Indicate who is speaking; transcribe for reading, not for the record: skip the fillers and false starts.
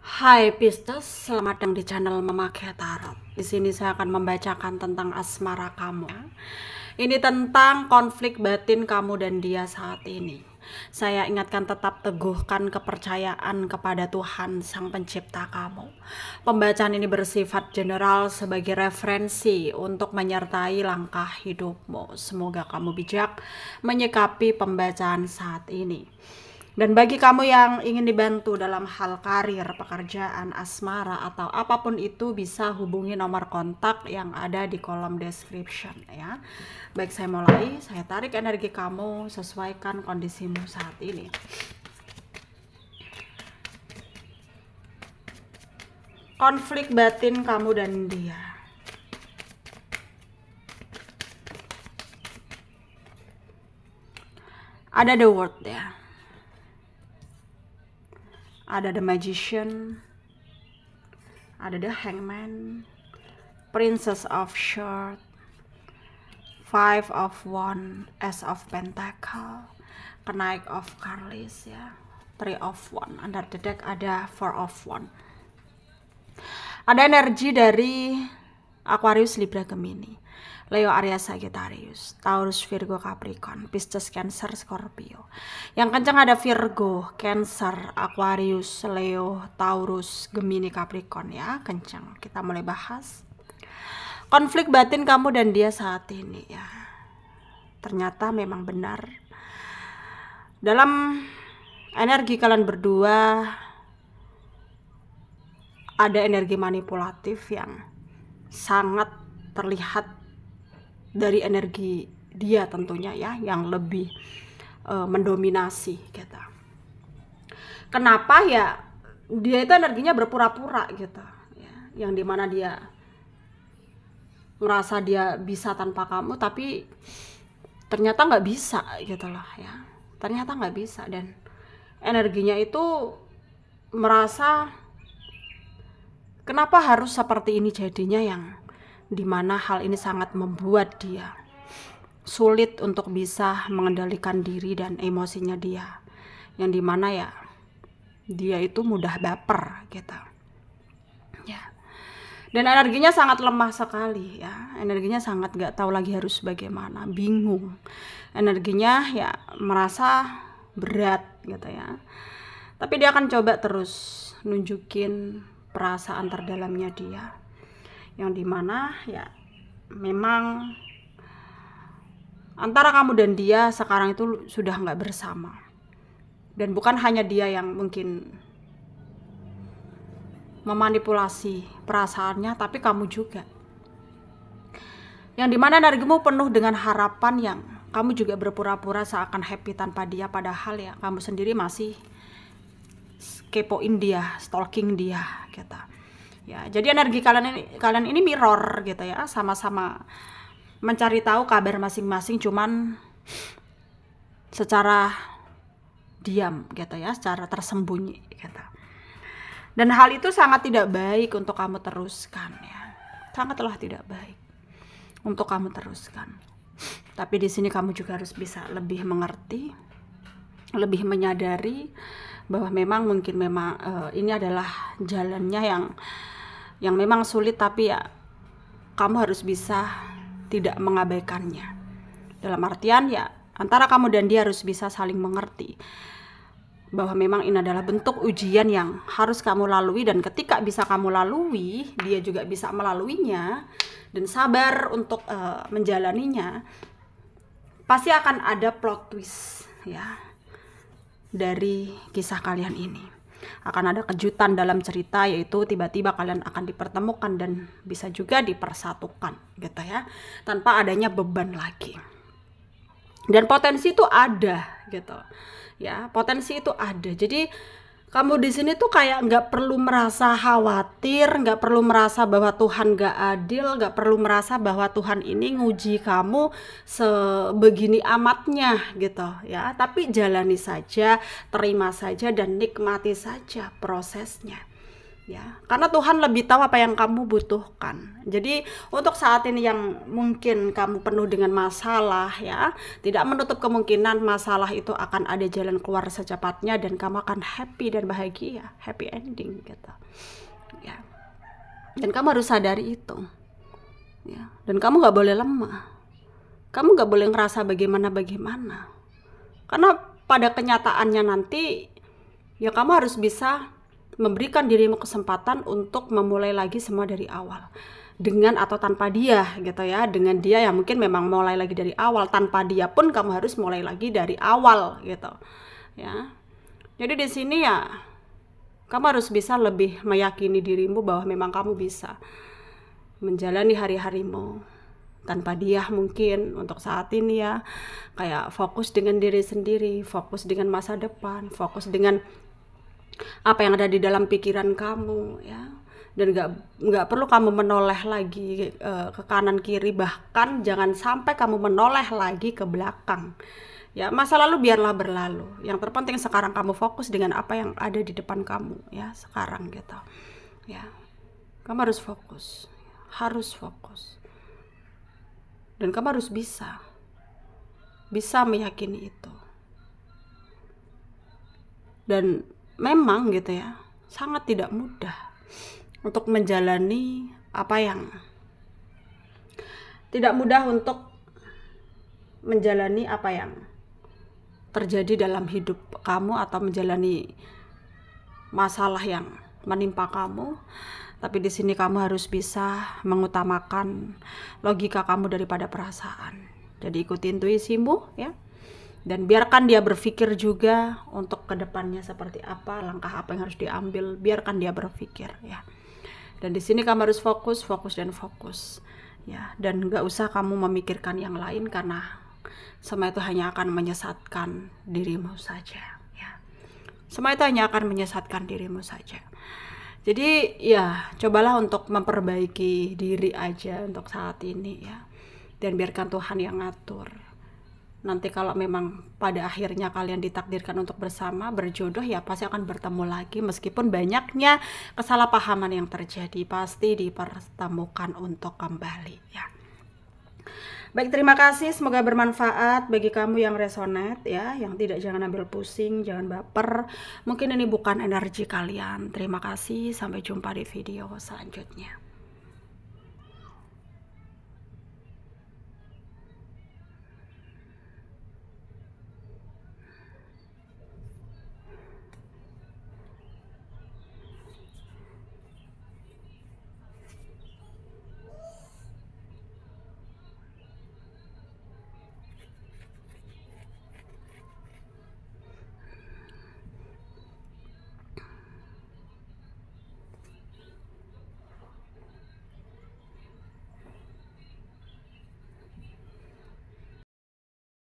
Speaker 1: Hai Pisces, selamat datang di channel Memakai Tarot. Di sini saya akan membacakan tentang asmara kamu. Ini tentang konflik batin kamu dan dia saat ini. Saya ingatkan tetap teguhkan kepercayaan kepada Tuhan Sang Pencipta kamu. Pembacaan ini bersifat general sebagai referensi untuk menyertai langkah hidupmu. Semoga kamu bijak menyikapi pembacaan saat ini. Dan bagi kamu yang ingin dibantu dalam hal karir, pekerjaan, asmara, atau apapun itu, bisa hubungi nomor kontak yang ada di kolom description ya. Baik, saya mulai. Saya tarik energi kamu, sesuaikan kondisimu saat ini. Konflik batin kamu dan dia. Ada the word ya. Ada the magician, ada the hangman, princess of swords, five of wands, ace of pentacle, knight of cups ya, three of wands. Under the deck ada four of wands. Ada energi dari Aquarius, Libra, Gemini, Leo, Aries, Sagittarius, Taurus, Virgo, Capricorn, Pisces, Cancer, Scorpio. Yang kencang ada Virgo, Cancer, Aquarius, Leo, Taurus, Gemini, Capricorn ya, kencang. Kita mulai bahas konflik batin kamu dan dia saat ini ya. Ternyata memang benar dalam energi kalian berdua ada energi manipulatif yang sangat terlihat dari energi dia tentunya ya, yang lebih mendominasi gitu. Kenapa ya? Dia itu energinya berpura-pura gitu ya, yang dimana dia merasa dia bisa tanpa kamu, tapi ternyata nggak bisa gitu loh ya. Ternyata nggak bisa, dan energinya itu merasa kenapa harus seperti ini jadinya, yang dimana hal ini sangat membuat dia sulit untuk bisa mengendalikan diri dan emosinya dia, yang dimana ya dia itu mudah baper gitu ya. Dan energinya sangat lemah sekali ya, energinya sangat gak tahu lagi harus bagaimana, bingung, energinya ya merasa berat gitu ya. Tapi dia akan coba terus nunjukin perasaan terdalamnya dia, yang dimana ya memang antara kamu dan dia sekarang itu sudah nggak bersama. Dan bukan hanya dia yang mungkin memanipulasi perasaannya, tapi kamu juga, yang dimana energimu penuh dengan harapan, yang kamu juga berpura-pura seakan happy tanpa dia, padahal ya kamu sendiri masih kepoin dia, stalking dia gitu ya. Jadi energi kalian ini mirror gitu ya, sama-sama mencari tahu kabar masing-masing, cuman secara diam gitu ya, secara tersembunyi gitu. Dan hal itu sangat tidak baik untuk kamu teruskan ya, sangatlah tidak baik untuk kamu teruskan. Tapi di sini kamu juga harus bisa lebih mengerti, lebih menyadari bahwa memang mungkin ini adalah jalannya yang memang sulit, tapi ya kamu harus bisa tidak mengabaikannya. Dalam artian ya antara kamu dan dia harus bisa saling mengerti bahwa memang ini adalah bentuk ujian yang harus kamu lalui, dan ketika bisa kamu lalui, dia juga bisa melaluinya dan sabar untuk menjalaninya, pasti akan ada plot twist ya dari kisah kalian ini. Akan ada kejutan dalam cerita, yaitu tiba-tiba kalian akan dipertemukan dan bisa juga dipersatukan gitu ya, tanpa adanya beban lagi. Dan potensi itu ada gitu ya, potensi itu ada. Jadi kamu di sini tuh kayak nggak perlu merasa khawatir, nggak perlu merasa bahwa Tuhan nggak adil, nggak perlu merasa bahwa Tuhan ini nguji kamu sebegini amatnya gitu ya. Tapi jalani saja, terima saja, dan nikmati saja prosesnya ya, karena Tuhan lebih tahu apa yang kamu butuhkan. Jadi untuk saat ini yang mungkin kamu penuh dengan masalah, ya, tidak menutup kemungkinan masalah itu akan ada jalan keluar secepatnya dan kamu akan happy dan bahagia, happy ending gitu, ya. Dan kamu harus sadari itu, ya. Dan kamu nggak boleh lemah, kamu nggak boleh ngerasa bagaimana, karena pada kenyataannya nanti, ya, kamu harus bisa memberikan dirimu kesempatan untuk memulai lagi semua dari awal, dengan atau tanpa dia gitu ya. Dengan dia ya mungkin memang mulai lagi dari awal, tanpa dia pun kamu harus mulai lagi dari awal gitu ya. Jadi di sini ya kamu harus bisa lebih meyakini dirimu bahwa memang kamu bisa menjalani hari-harimu tanpa dia mungkin untuk saat ini ya. Kayak fokus dengan diri sendiri, fokus dengan masa depan, fokus dengan apa yang ada di dalam pikiran kamu ya. Dan nggak perlu kamu menoleh lagi ke kanan kiri, bahkan jangan sampai kamu menoleh lagi ke belakang ya. Masa lalu biarlah berlalu, yang terpenting sekarang kamu fokus dengan apa yang ada di depan kamu ya sekarang gitu ya. Kamu harus fokus, dan kamu harus bisa meyakini itu. Dan memang gitu ya, sangat tidak mudah untuk menjalani apa yang terjadi dalam hidup kamu atau menjalani masalah yang menimpa kamu. Tapi di sini kamu harus bisa mengutamakan logika kamu daripada perasaan. Jadi ikuti intuisimu ya. Dan biarkan dia berpikir juga untuk kedepannya seperti apa, langkah apa yang harus diambil, biarkan dia berpikir ya. Dan di sini kamu harus fokus ya. Dan nggak usah kamu memikirkan yang lain, karena semua itu hanya akan menyesatkan dirimu saja ya. Semua itu hanya akan menyesatkan dirimu saja. Jadi ya cobalah untuk memperbaiki diri aja untuk saat ini ya. Dan biarkan Tuhan yang ngatur. Nanti kalau memang pada akhirnya kalian ditakdirkan untuk bersama, berjodoh, ya pasti akan bertemu lagi. Meskipun banyaknya kesalahpahaman yang terjadi, pasti dipertemukan untuk kembali ya. Baik, terima kasih, semoga bermanfaat bagi kamu yang resonate ya, yang tidak, jangan ambil pusing, jangan baper. Mungkin ini bukan energi kalian. Terima kasih, sampai jumpa di video selanjutnya.